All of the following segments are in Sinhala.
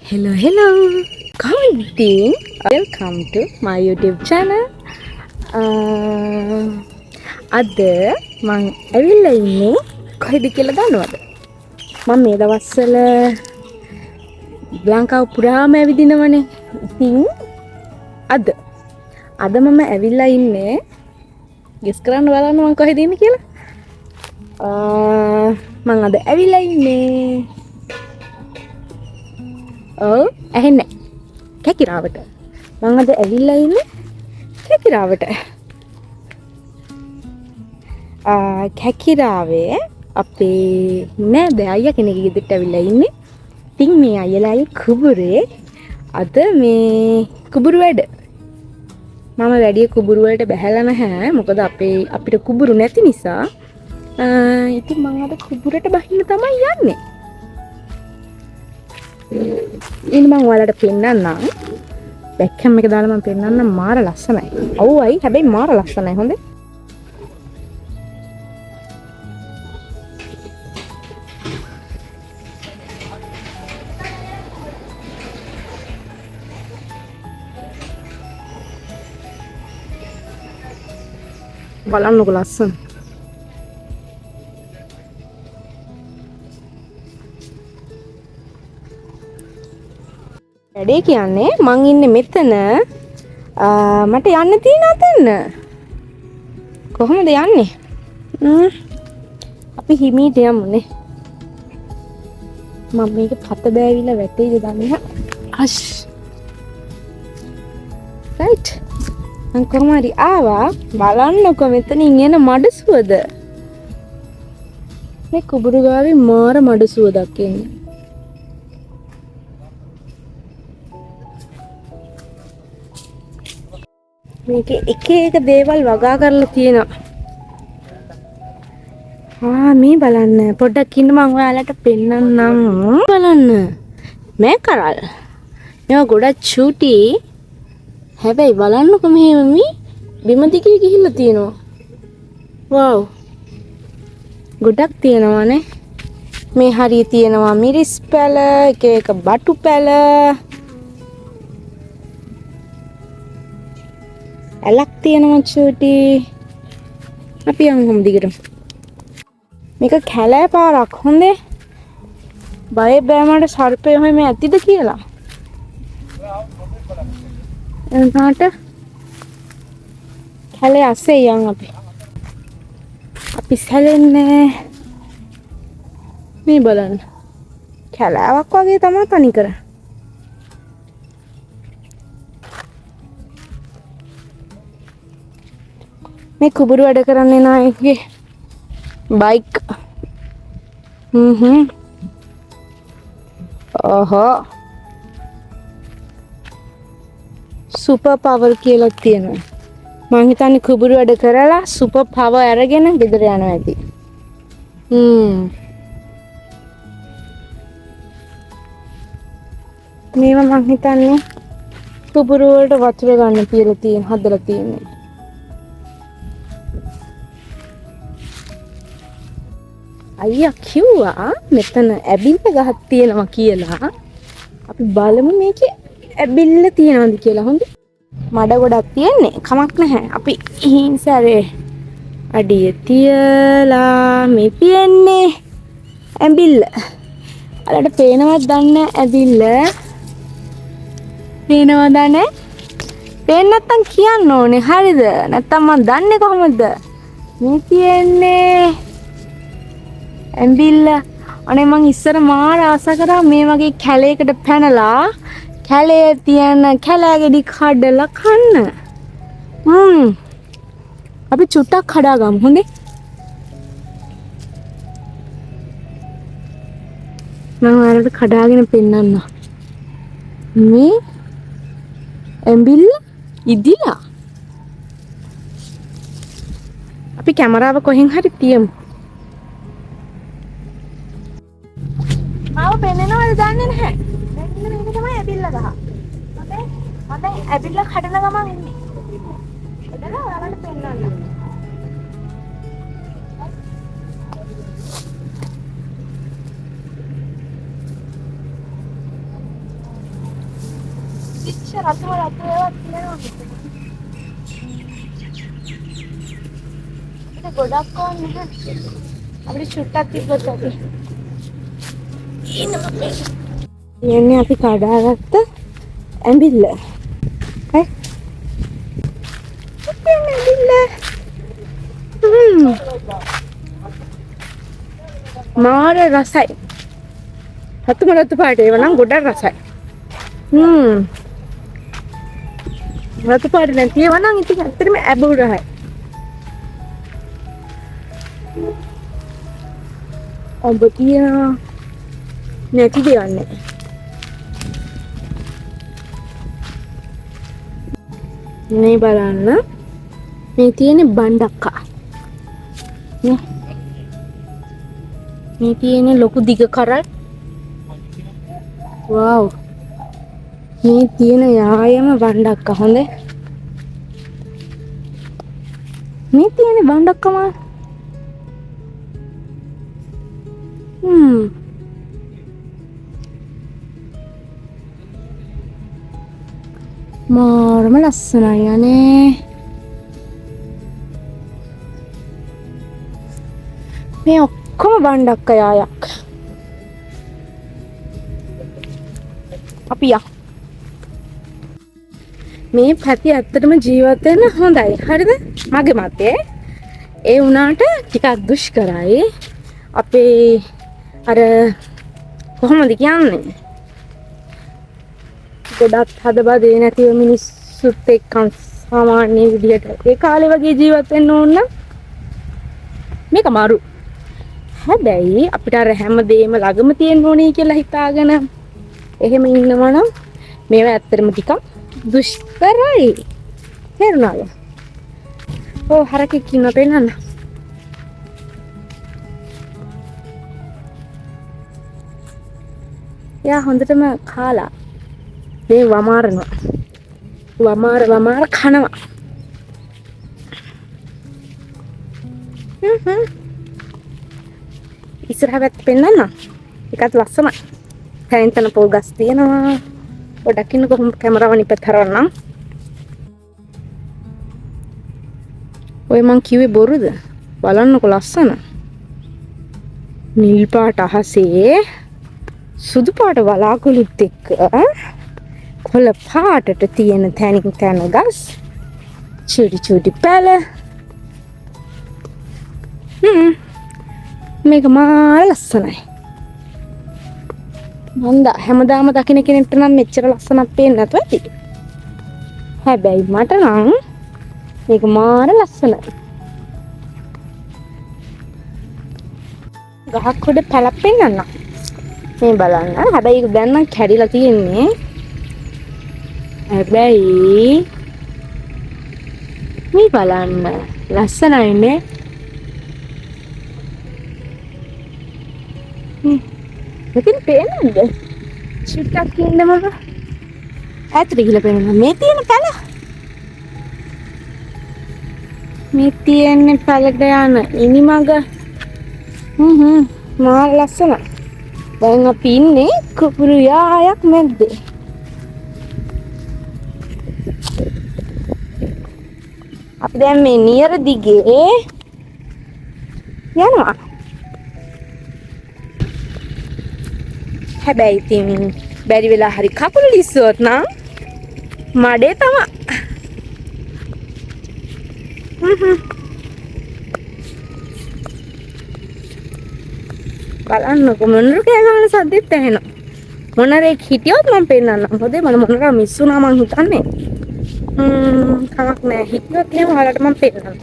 Hello. Commenting. Welcome to my YouTube channel. අද මං ඇවිල්ලා ඉන්නේ කොහෙද කියලා දන්නවද? මම මේ දවස්වල ලංකාව පුරාම ඇවිදිනවනේ. ඉතින් අද මම ඇවිල්ලා ඉන්නේ ගෙස් කරන්න බලන්න මං කොහෙද ඉන්නේ කියලා. මං අද ඇවිල්ලා ඉන්නේ ඇහෙන්නේ කැකිරාවට. මං අද ඇවිල්ලා ඉන්නේ කැකිරාවට. කැකිරාවේ අපේ නේද අයියා කෙනෙක් ගෙදරට ඇවිල්ලා ඉන්නේ. ඉතින් මේ අයියලාගේ කුඹුරේ අද මේ කුඹුරු වැඩ. මම වැඩි කුඹුරු වලට බැහැලා නැහැ. මොකද අපිට කුඹුරු නැති නිසා. ඉතින් මම අද කුඹුරට බහින්න තමයි යන්නේ. ඉතින් මම ඔයාලට පෙන්නන්නම්. බැක්කම් එක දාලා මම පෙන්නන්නම් මාර ලස්සනයි. අවුයි හැබැයි මාර ලස්සනයි හොඳේ. බලන්නකො ලස්සන. වැඩේ කියන්නේ මං ඉන්නේ මෙතන. මට යන්න තියෙන අතන. කොහොමද යන්නේ? අපි හිමීට යමුනේ. මම මේක පත බෑවිලා වැටේද දන්නේ නැහැ. අෂ්. රයිට්. මං කොහොම හරි ආවා. බලන්නකො මෙතනින් එන මඩසුවද. මේ කුඹුරු ගාවේ මාර මඩසුවදක් එන්නේ. මේක එක දේවල් වගා කරලා තියෙනවා. මේ බලන්න පොඩ්ඩක් ඉන්න මම ඔයාලට පෙන්නන්නම්. බලන්න මේ කරල්. මේවා ගොඩක් චූටි. හැබැයි බලන්නකො මෙහෙම බිම දිගේ ගිහිල්ලා තියෙනවා. වව්. ගොඩක් තියෙනවානේ. මේ හරිය තියෙනවා මිරිස් පැල, එක බටු පැල. ඇලක් තියෙනවා චූටි. අපි යමු දිගටම. මේක කැලෑ පාරක් හොඳේ. බය බෑ මට සර්පය එහෙම ඇතිද කියලා. එතනට කැලේ අස්සේ යන් අපි සැලෙන්නේ. මේ බලන්න. කැලෑවක් වගේ තමයි තනි කර. මේ කුඹුරු වැඩ කරන්නේ නායකගේ බයික්. ඔහො. සුපර් පවර් කියලා තියෙනවා. මං හිතන්නේ කුඹුරු වැඩ කරලා සුපර් පවර් අරගෙන ගෙදර යනවා ඇති. මේවා මං හිතන්නේ කුඹුරු වලට වතුර ගන්න කියලා හදලා තියෙනවා. අයියා කිව්වා මෙතන ඇබිල්ල ගහක් තියෙනවා කියලා. අපි බලමු මේකේ ඇබිල්ල තියෙනවද කියලා. හොඳ මඩ ගොඩක් තියෙන්නේ. කමක් නැහැ. අපි හිංසාරේ අඩිය තියලා මේ පියන්නේ ඇබිල්ල. අලට පේනවද දන්නේ ඇබිල්ල? පේනවද නැහැ? පේන්නේ නැත්තම් කියන්න ඕනේ. හරිද? නැත්තම් මම දන්නේ කොහොමද? මේ තියන්නේ ඇඹිල්ල. අනේ මං ඉස්සර මාර ආස කරා මේ වගේ කැලේකට පැනලා කැලේ තියෙන කැලෑ ගෙඩි කඩලා කන්න. අපි චුට්ටක් කඩාගමු හොඳේ. මම ඔයාලට කඩාගෙන පෙන්නන්න. මේ ඇඹිල්ල ඉදිලා. අපි කැමරාව කොහෙන් හරි තියමු. මාව පෙන්නනවද දන්නේ නැහැ. මෙන්න මේක තමයි ඇබිල්ල ගහ. හොඳේ. මම ඇබිල්ල කඩන ගමන් ඉන්නේ. එතන ඔයාලට පෙන්නන්න. ඉච්චර රතුම රතු ඒවා තියෙනවා. ඒක ගොඩක් ඕනේ නැහැ. අපිට චුට්ටක් තිබ්බොත් අපි. යන්නේ අපි කඩාගත්ත ඇඹිල්ල. හයි. ඇඹිල්ල. මාර රසයි. රතුම රතු පාට ඒවා නම් ගොඩක් රසයි. රතු පාට නැති ඒවා නම් ඉතින් ඇත්තටම ඇබුල් රහයි. ඔබ තියනවා නැති දෙයක් මේ බලන්න මේ තියෙන බණ්ඩක්කා නේ මේ තියෙන ලොකු දිග කරල් වව් මේ තියෙන යායම බණ්ඩක්කා හොඳේ මේ තියෙන බණ්ඩක්කම මාරම ලස්සනයි අනේ මේ ඔක්කොම බණ්ඩක්ක යායක් අපි යා මේ පැති ඇත්තටම ජීවත් වෙන්න හොඳයි හරිද මගේ මතේ ඒ වුණාට ටිකක් දුෂ්කරයි අපේ අර කොහොමද කියන්නේ ගොඩක් හදබදේ නැතිව මිනිස්සුත් එක්ක සාමාන්‍ය විදිහට ඒ කාලේ වගේ ජීවත් වෙන්න ඕන නම් මේක මාරු හැබැයි අපිට අර හැමදේම ළඟම තියෙන්න ඕනේ කියලා හිතාගෙන එහෙම ඉන්නවා නම් මේවා ඇත්තටම ටිකක් දුෂ්කරයි තේරුණාද ඔව් හරකෙක් ඉන්න පෙන්නන්න යා හොඳටම කාලා මේ වමාරනවා වමාර කනවා ඉස්සරහ පැත්ත පෙන්නන්න එකත් ලස්සනයි තැනින් පොල් ගස් තියෙනවා පොඩ්ඩක් ඉන්න කොහොම කැමරාව නිපත් හරවන්නම් ඔය මං කිව්වේ බොරුද බලන්නකො ලස්සන නිල් පාට අහසේ සුදු පාට වලාකුළුත් එක්ක කොළ පාටට තියෙන තැනින් තැන ගස් චුටි පැල මේක මාර ලස්සනයි මන්ද හැමදාම දකින්න කෙනෙක්ට නම් මෙච්චර ලස්සනක් පේන්නේ නැතුව ඇති හැබැයි මට නම් මේක මාර ලස්සනයි ගහක් උඩ පැලක් පෙන්නන්න මේ බලන්න හැබැයි ඒක දැන් නම් කැඩිලා තියෙන්නේ හැබැයි මේ බලන්න ලස්සනයිනේ මෙතන පේනවද චුට්ටක් ඉන්නම ඈතට ගිහලා පේනවා මේ තියෙන පැල මේ තියෙන පැලට යන ඉනිමග මාර ලස්සනයි දැන් අපි ඉන්නේ කුපුරු යායක් මැද්දේ අපි දැන් මේ නියර දිගේ යනවා හැබැයි ඉතින් බැරි වෙලා හරි කකුල ලිස්සුවොත් නම් මඩේ තමයි බලන්නකො මොනර කෑගහන සද්දෙත් ඇහෙනවා මොනරෙක් හිටියොත් මම පෙන්නන්නම් හොඳේ මම මොනර මිස් වුණා මං හිතන්නේ කමක් නෑ හිටියොත් එහෙම ඔයාලට මම පෙන්නන්නම්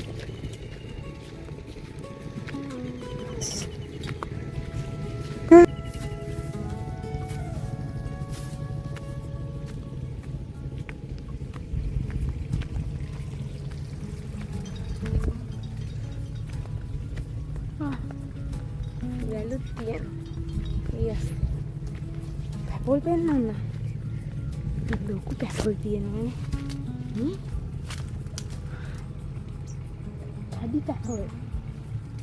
වැලුත් තියෙනවා yes පැපොල් පෙන්නන්න ලොකු පැපොල් තියෙනවානේ තඩි පැපොල්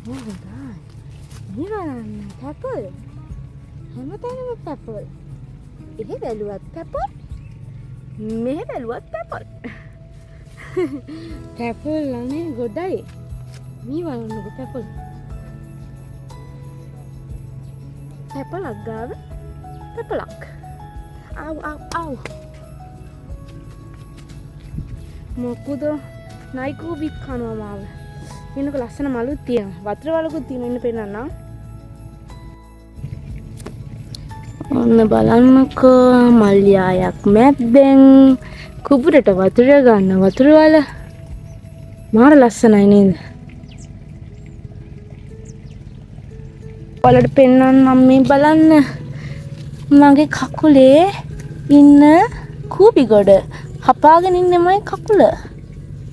oh my god මේ බලන්න පැපොල් හැමතැනම පැපොල් එහෙ වැලුවත් පැපොල් මෙහෙ බැලුවත් පැපල්. පැපල් අනේ ගොඩයි. මේ වලන්නකො පැපල්. පැපලක් ගාව පැපලක්. ආව්. මොකුද නයිකෝ බිත් කනවා මාව. මේනක ලස්සන මලුත් තියෙනවා. වතුර වලකුත් තියෙනවා ඉන්න පෙන්නන්න. ඔන්න බලන්නකෝ මල්යායක් මැද්දෙන් කුඹුරට වතුර ගන්න වතුර වල මාර ලස්සනයි නේද? ඔයාලට පෙන්නන්නම් මේ බලන්න මගේ කකුලේ ඉන්න කූපි ගොඩ හපාගෙන ඉන්නමයි කකුල.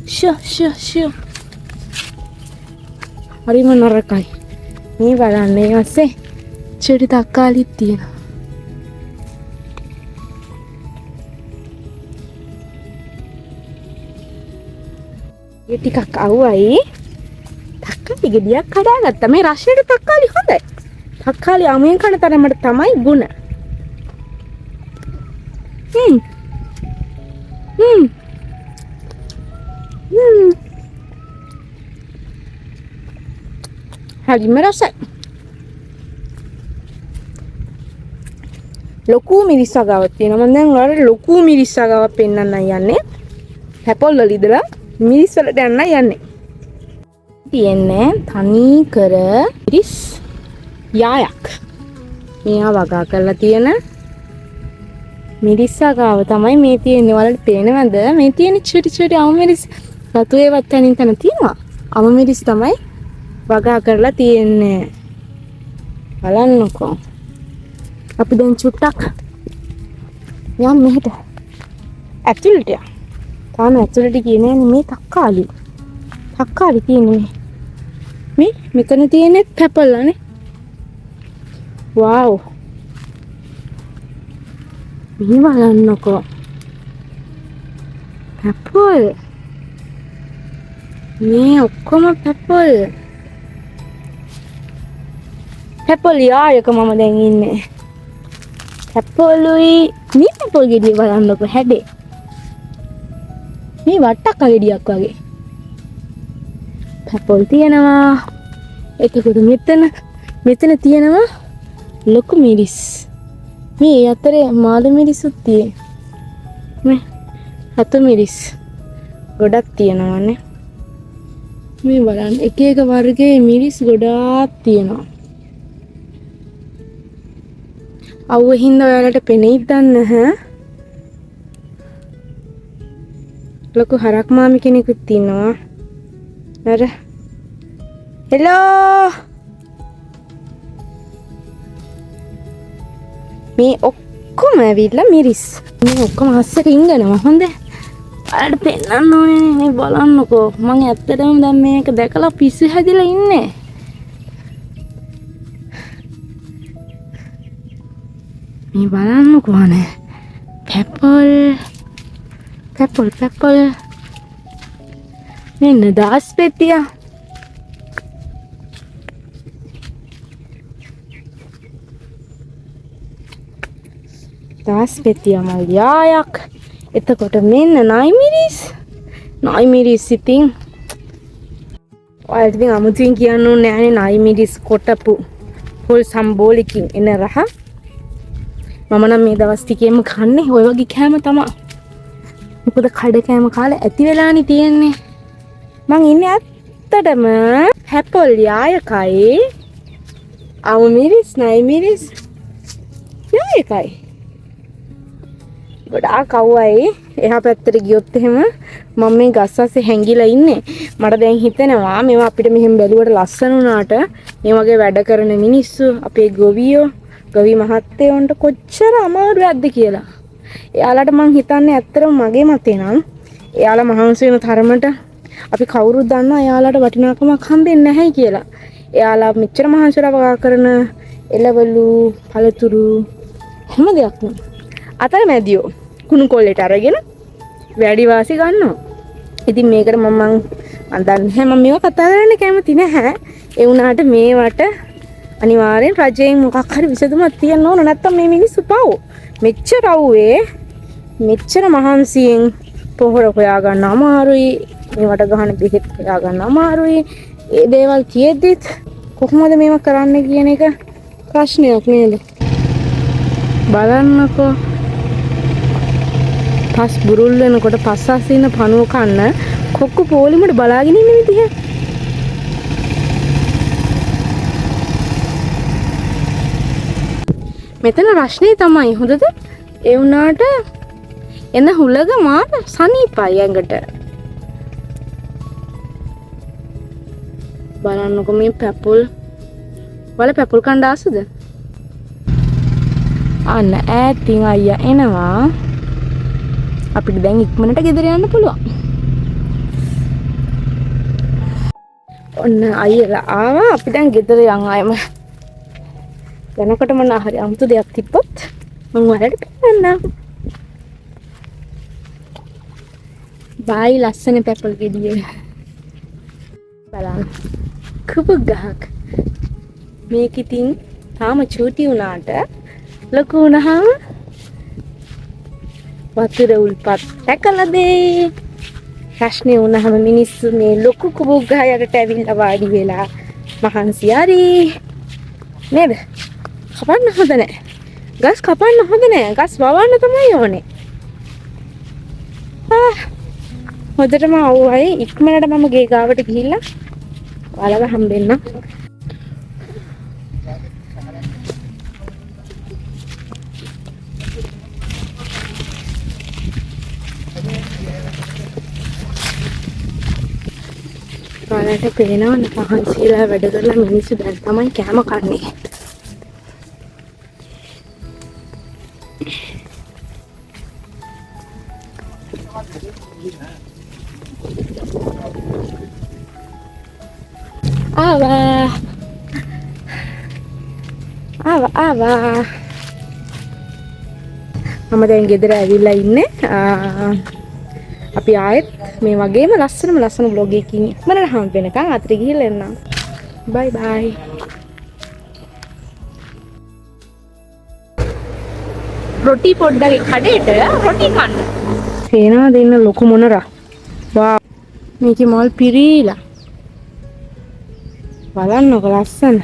ෂෝ හරිම නරකයි. මේ බලන්න ඊපස්සේ චෙඩි තක්කාලිත් තියෙනවා. ඒ ටිකක් අවුවයි තක්කාලි ගෙඩියක් කඩාගත්තා. මේ රසයට තක්කාලි හොඳයි. තක්කාලි අමුයෙන් කන තරමට තමයි ගුණ. හරිම රසයි. ලොකු මිරිස් අගාවක් තියෙනවා. මම දැන් ඔයාලට ලොකු මිරිස් අගාවක් පෙන්වන්න යන්නේ. පැපල් වල ඉඳලා මිරිස් වලට යන්න යන්නේ. තියෙන්නේ තනි කර මිරිස් යායක්. මෙයා වගා කරලා තියෙන මිරිස් අගාව තමයි මේ තියෙන්නේ. ඔයාලට පේනවද? මේ තියෙන චුටි අමු මිරිස් රතු ඒවත් තනින් තන තියෙනවා. අමු මිරිස් තමයි වගා කරලා තියෙන්නේ. බලන්නකෝ. අපි දැන් චුට්ටක් යම් මෙහෙට ඇතුළට යන්න. තාම ඇතුළට ගියේ නෑනේ මේ තක්කාලි. තක්කාලි තියෙන්නේ මේ මෙතන තියෙන්නේ පැපල් අනේ. වව්. මේ බලන්නකෝ. පැපල්. මේ ඔක්කොම පැපල්. පැපල් යායක මම දැන් ඉන්නේ. පැපලුයි මේ පැපල් ගෙඩිය බලන්නකො හැඩේ. මේ වට්ටක්ක ගෙඩියක් වගේ. පැපල් තියෙනවා. එතකොට මෙතන තියෙනවා ලොකු මිරිස්. මේ අතරේ මාළු මිරිසුත් තියෙනවා. මේ හතු මිරිස් ගොඩක් තියෙනවානේ. මේ බලන්න එක එක වර්ගයේ මිරිස් ගොඩාක් තියෙනවා. අවුව හින්දා ඔයාලට පෙනෙයිද දන්නේ නැහැ. ලොකු හරක් මාමි කෙනෙකුත් ඉන්නවා. අර හෙලෝ මේ ඔක්කොම ඇවිල්ලා මිරිස්. මේ ඔක්කොම අස්සට ඉංගනවා. හොඳේ. ඔයාලට පෙන්නන්න ඕනේ මේ බලන්නකෝ. මම ඇත්තටම දැන් මේක දැකලා පිස්සු හැදිලා ඉන්නේ. මේ බලන්නකෝ අනේ. පැපල් මෙන්න දාස් පෙට්ටිය. දාස් පෙට්ටිය මල් යායක්. එතකොට මෙන්න නයි මිරිස් ඉතින් ඔයාලට ඉතින් අමුතුවෙන් කියන්න ඕනේ නෑනේ නයි මිරිස් කොටපු පොල් සම්බෝලකින් එන රහ. මම නම් මේ දවස් ටිකේම කන්නේ ඔය වගේ කෑම තමයි. මොකද කඩ කෑම කාලේ ඇති වෙලානේ තියෙන්නේ. මං ඉන්නේ ඇත්තටම පැපල් යායකයි අමු මිරිස් නයි මිරිස් යායකයි. ගොඩාක් අවුවයි. එහා පැත්තට ගියොත් එහෙම මම මේ ගස් අස්සේ හැංගිලා ඉන්නේ. මට දැන් හිතෙනවා මේවා අපිට මෙහෙම බැලුවට ලස්සන වුණාට මේ වගේ වැඩ කරන මිනිස්සු අපේ ගොවි මහත්තයොන්ට කොච්චර අමාරුවක්ද කියලා. එයාලට මං හිතන්නේ ඇත්තටම මගේ මතේ නම් එයාලා මහන්සි වෙන තරමට අපි කවුරුත් දන්නවා එයාලට වටිනාකමක් හම්බෙන්නේ නැහැ කියලා. එයාලා මෙච්චර මහන්සිලා වගා කරන එළවලු, පළතුරු හැම දෙයක්ම අතරමැදියෝ කුණු කොල්ලේට අරගෙන වැඩි වාසි ගන්නවා. ඉතින් මේකට මම දන්නේ නැහැ. මම මේවා කතා කරන්න කැමති නැහැ. ඒ වුණාට මේවට අනිවාර්යෙන් රජයෙන් මොකක් හරි විසඳුමක් තියන්න ඕන. නැත්තම් මේ මිනිස්සු පව්. මෙච්චර අවුවේ මෙච්චර මහන්සියෙන් පොහොර හොයා ගන්න අමාරුයි. මේවට ගහන බෙහෙත් හොයා ගන්න අමාරුයි. ඒ දේවල් තියෙද්දිත් කොහොමද මේවා කරන්න කියන එක ප්‍රශ්නයක් නේද? බලන්නකෝ. පස් බුරුල් වෙනකොට පස් අසින්න පණුව කන්න කොක්ක පොලිමට බලාගෙන ඉන්න විදිහ. මෙතන රශ්නේ තමයි හොඳද? ඒ වුණාට එන හුලග මාර සනීපයි ඇඟට. බලන්නකො මේ පැපුල් වල පැපුල් කණ්ඩ ආසද? අන්න ඈතින් අයියා එනවා. අපිට දැන් ඉක්මනට ගෙදර යන්න පුළුවන්. ඔන්න අයියලා ආවා. අපි දැන් ගෙදර යන් ආයම. යනකොට මොන හරි අමුතු දෙයක් තිබ්බොත් මම ඔයාලට පෙන්නන්නම්. බයි ලස්සන පැපල් ගෙඩිය. බලන්න. කුබු ගහක්. මේක ඉතින් තාම චූටි වුණාට ලොකු වුණාම වතුර උල්පත් දැකලා දෙයි. රශ්නේ වුණාම මිනිස්සු මේ ලොකු කුබු ගහ යකට ඇවිල්ලා වාඩි වෙලා මහන්සි හරි නේද? කපන්න හොඳ නැහැ. ගස් කපන්න හොඳ නැහැ. ගස් වවන්න තමයි ඕනේ. හොඳටම ආවයි ඉක්මනට මම ගේ ගාවට ගිහිල්ලා ඔයාලව හම්බෙන්න. ඔයාලට පේනවනේ මහන්සියලා වැඩ කරලා මිනිස්සු දැන් තමයි කෑම කන්නේ. ආවා මම දැන් ගෙදර ඇවිල්ලා ඉන්නේ. අපි ආයෙත් මේ වගේම ලස්සන බ්ලොග් එකකින් ඉක්මනට හම් වෙනකන් අතට ගිහිල්ලා එන්නම්. බයි බයි. රොටි පොඩ්ඩක් කඩේට රොටි කන්න. පේනවද ඉන්න ලොකු මොනරා? වා මේකේ මල් පිරීලා. බලන්නකො ලස්සන.